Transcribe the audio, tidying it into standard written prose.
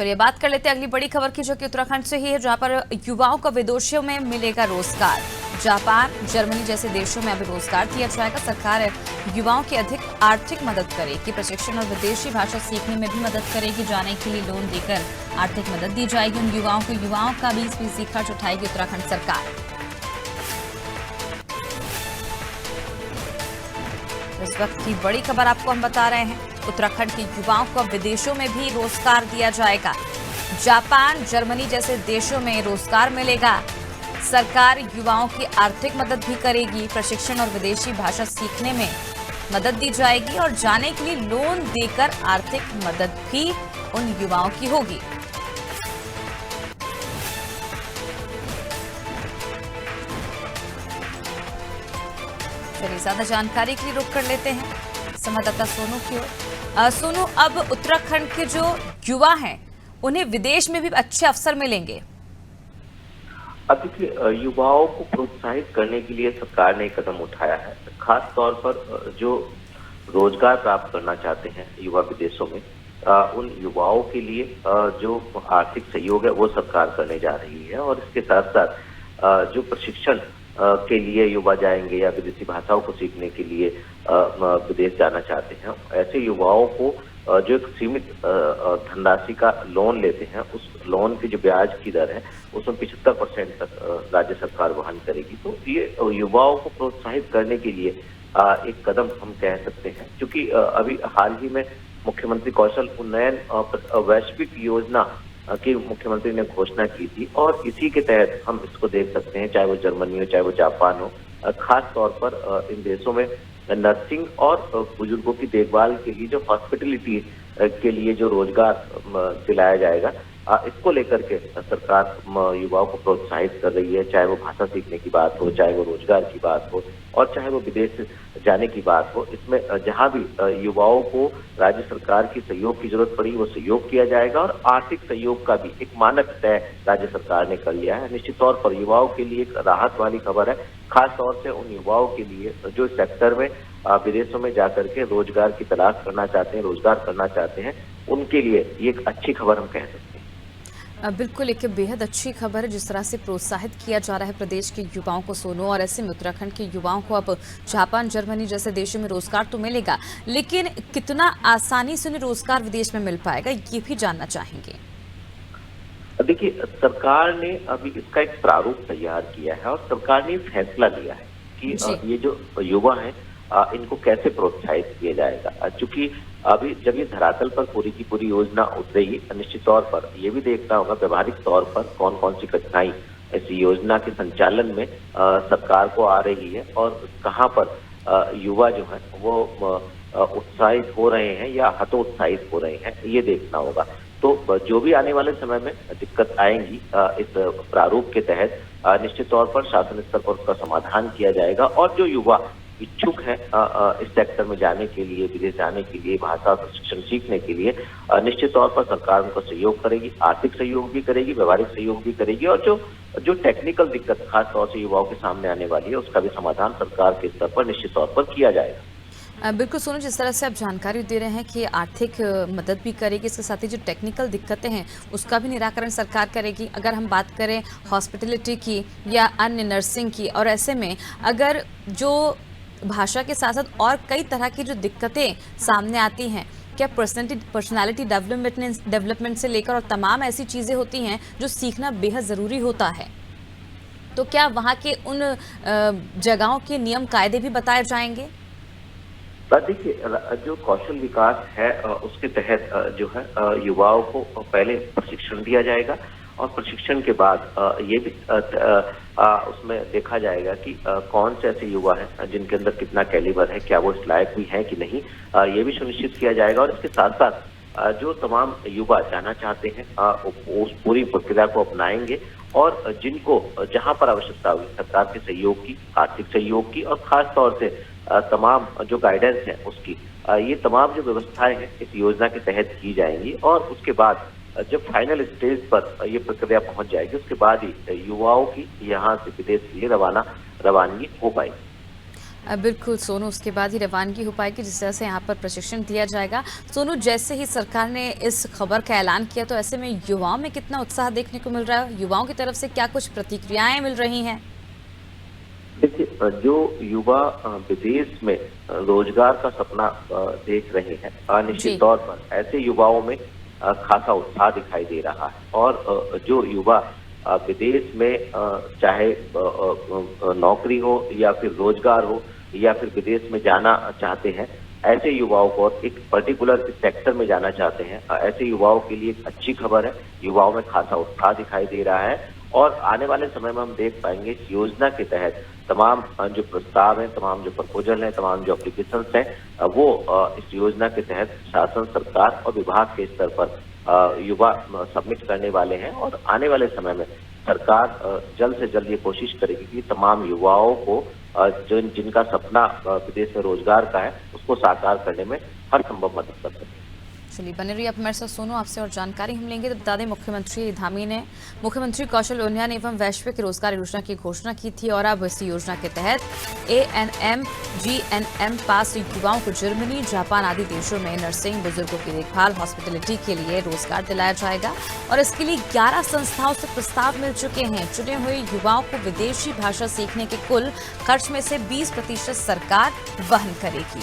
चलिए बात कर लेते हैं अगली बड़ी खबर की, जो कि उत्तराखंड से ही है, जहां पर युवाओं को विदेशों में मिलेगा रोजगार। जापान, जर्मनी जैसे देशों में अभी रोजगार दिया जाएगा। सरकार युवाओं की अधिक आर्थिक मदद करेगी। प्रशिक्षण और विदेशी भाषा सीखने में भी मदद करेगी। जाने के लिए लोन देकर आर्थिक मदद दी जाएगी उन युवाओं का 20% खर्च उठाएगी उत्तराखंड सरकार। इस वक्त की बड़ी खबर आपको हम बता रहे हैं, उत्तराखंड के युवाओं को विदेशों में भी रोजगार दिया जाएगा। जापान, जर्मनी जैसे देशों में रोजगार मिलेगा। सरकार युवाओं की आर्थिक मदद भी करेगी। प्रशिक्षण और विदेशी भाषा सीखने में मदद दी जाएगी और जाने के लिए लोन देकर आर्थिक मदद भी उन युवाओं की होगी। चलिए ज्यादा जानकारी के लिए रुक कर लेते हैं संवाददाता सोनू की ओर। सोनू, अब उत्तराखंड के जो युवा हैं उन्हें विदेश में भी अच्छे अवसर मिलेंगे। अब देखिए, युवाओं को प्रोत्साहित करने के लिए सरकार ने एक कदम उठाया है। खास तौर पर जो रोजगार प्राप्त करना चाहते हैं युवा विदेशों में, उन युवाओं के लिए जो आर्थिक सहयोग है वो सरकार करने जा रही है। और इसके साथ साथ जो प्रशिक्षण के लिए युवा जाएंगे या विदेशी भाषाओं को सीखने के लिए विदेश जाना चाहते हैं, ऐसे युवाओं को जो एक सीमित धनराशि का लोन लेते हैं, उस लोन की जो ब्याज की दर है उसमें 75% तक राज्य सरकार वहन करेगी। तो ये युवाओं को प्रोत्साहित करने के लिए एक कदम हम कह सकते हैं, क्योंकि अभी हाल ही में मुख्यमंत्री कौशल उन्नयन वैश्विक योजना की मुख्यमंत्री ने घोषणा की थी और इसी के तहत हम इसको देख सकते हैं, चाहे वो जर्मनी हो चाहे वो जापान हो। खास तौर पर इन देशों में नर्सिंग और बुजुर्गों की देखभाल के लिए जो हॉस्पिटलिटी के लिए जो रोजगार दिलाया जाएगा, इसको लेकर के सरकार युवाओं को प्रोत्साहित कर रही है। चाहे वो भाषा सीखने की बात हो, चाहे वो रोजगार की बात हो और चाहे वो विदेश जाने की बात हो, इसमें जहां भी युवाओं को राज्य सरकार की सहयोग की जरूरत पड़ी वो सहयोग किया जाएगा। और आर्थिक सहयोग का भी एक मानक तय राज्य सरकार ने कर लिया है। निश्चित तौर पर युवाओं के लिए एक राहत वाली खबर है, खास तौर से उन युवाओं के लिए जो सेक्टर में विदेशों में जाकर के रोजगार की तलाश करना चाहते हैं, रोजगार करना चाहते हैं, उनके लिए ये एक अच्छी खबर हम कह सकते हैं। बिल्कुल, एक बेहद अच्छी खबर है जिस तरह से प्रोत्साहित किया जा रहा है प्रदेश के युवाओं को, सोनू। और ऐसे में उत्तराखंड के युवाओं को अब जापान, जर्मनी जैसे देशों में रोजगार तो मिलेगा, लेकिन कितना आसानी से उन्हें रोजगार विदेश में मिल पाएगा, ये भी जानना चाहेंगे। देखिए, सरकार ने अभी इसका एक प्रारूप तैयार किया है और सरकार ने फैसला लिया है कि ये जो युवा हैं इनको कैसे प्रोत्साहित किया जाएगा। चूंकि अभी जब ये धरातल पर पूरी की पूरी योजना उतरेगी, निश्चित तौर पर ये भी देखना होगा व्यवहारिक तौर पर कौन कौन सी कठिनाई इस योजना के संचालन में सरकार को आ रही है और कहाँ पर युवा जो है वो उत्साहित हो रहे हैं या हतोत्साहित हो रहे हैं, ये देखना होगा। तो जो भी आने वाले समय में दिक्कत आएंगी इस प्रारूप के तहत, निश्चित तौर पर शासन स्तर पर उसका समाधान किया जाएगा। और जो युवा इच्छुक है इस सेक्टर में जाने के लिए, विदेश जाने के लिए, भाषा प्रशिक्षण सीखने के लिए, निश्चित तौर पर सरकार उनको सहयोग करेगी, आर्थिक सहयोग भी करेगी, व्यवहारिक सहयोग भी करेगी। और जो टेक्निकल दिक्कत खास तौर से युवाओं के सामने आने वाली है, उसका भी समाधान सरकार के स्तर पर निश्चित तौर पर किया जाएगा। बिल्कुल सोनू, जिस तरह से आप जानकारी दे रहे हैं कि आर्थिक मदद भी करेगी, इसके साथ ही जो टेक्निकल दिक्कतें हैं उसका भी निराकरण सरकार करेगी। अगर हम बात करें हॉस्पिटलिटी की या अन्य नर्सिंग की, और ऐसे में अगर जो भाषा के साथ साथ और कई तरह की जो दिक्कतें सामने आती हैं, क्या पर्सनालिटी डेवलपमेंट से लेकर और तमाम ऐसी चीज़ें होती हैं जो सीखना बेहद ज़रूरी होता है, तो क्या वहाँ के उन जगहों के नियम कायदे भी बताए जाएंगे? देखिए, जो कौशल विकास है उसके तहत जो है युवाओं को पहले प्रशिक्षण दिया जाएगा और प्रशिक्षण के बाद ये भी उसमें देखा जाएगा कि कौन से ऐसे युवा हैं जिनके अंदर कितना कैलिबर है, क्या वो इस लायक भी है कि नहीं, ये भी सुनिश्चित किया जाएगा। और इसके साथ साथ जो तमाम युवा जाना चाहते हैं उस पूरी प्रक्रिया को अपनाएंगे और जिनको जहां पर आवश्यकता होगी सरकार के सहयोग की, आर्थिक सहयोग की और खास तौर से तमाम जो गाइडेंस है उसकी, ये तमाम जो व्यवस्थाएं हैं इस योजना के तहत की जाएंगी। और उसके बाद जब फाइनल स्टेज पर ये प्रक्रिया पहुंच जाएगी, उसके बाद ही युवाओं की यहाँ से विदेश के लिए रवानगी हो पाएगी। बिल्कुल सोनू, उसके बाद ही रवानगी हो पाएगी जिस तरह से यहाँ पर प्रशिक्षण दिया जाएगा। सोनू, जैसे ही सरकार ने इस खबर का ऐलान किया तो ऐसे में युवाओं में कितना उत्साह देखने को मिल रहा है? युवाओं की तरफ से क्या कुछ प्रतिक्रियाएं मिल रही हैं? देखिए, जो युवा विदेश में रोजगार का सपना देख रहे हैं, निश्चित जी। तौर पर ऐसे युवाओं में खासा उत्साह दिखाई दे रहा है। और जो युवा विदेश में चाहे नौकरी हो या फिर रोजगार हो या फिर विदेश में जाना चाहते हैं, ऐसे युवाओं को और एक पर्टिकुलर सेक्टर में जाना चाहते हैं, ऐसे युवाओं के लिए एक अच्छी खबर है। युवाओं में खासा उत्साह दिखाई दे रहा है और आने वाले समय में हम देख पाएंगे इस योजना के तहत तमाम जो प्रस्ताव हैं, तमाम जो प्रपोजल हैं, तमाम जो एप्लीकेशंस हैं, वो इस योजना के तहत शासन, सरकार और विभाग के स्तर पर युवा सबमिट करने वाले हैं। और आने वाले समय में सरकार जल्द से जल्द ये कोशिश करेगी कि तमाम युवाओं को जिनका सपना विदेश में रोजगार का है, उसको साकार करने में हर संभव मदद कर सके। चलिए बने रहिए आप हमारे साथ सोनू, आपसे और जानकारी हम लेंगे। तो बता दें, मुख्यमंत्री कौशल उन्नयन एवं वैश्विक रोजगार योजना की घोषणा की थी और अब इस योजना के तहत ANM GNM पास युवाओं को जर्मनी, जापान आदि देशों में नर्सिंग, बुजुर्गों की देखभाल, हॉस्पिटलिटी के लिए रोजगार दिलाया जाएगा। और इसके लिए 11 संस्थाओं से प्रस्ताव मिल चुके हैं। चुने हुए युवाओं को विदेशी भाषा सीखने के कुल खर्च में से 20% सरकार वहन करेगी।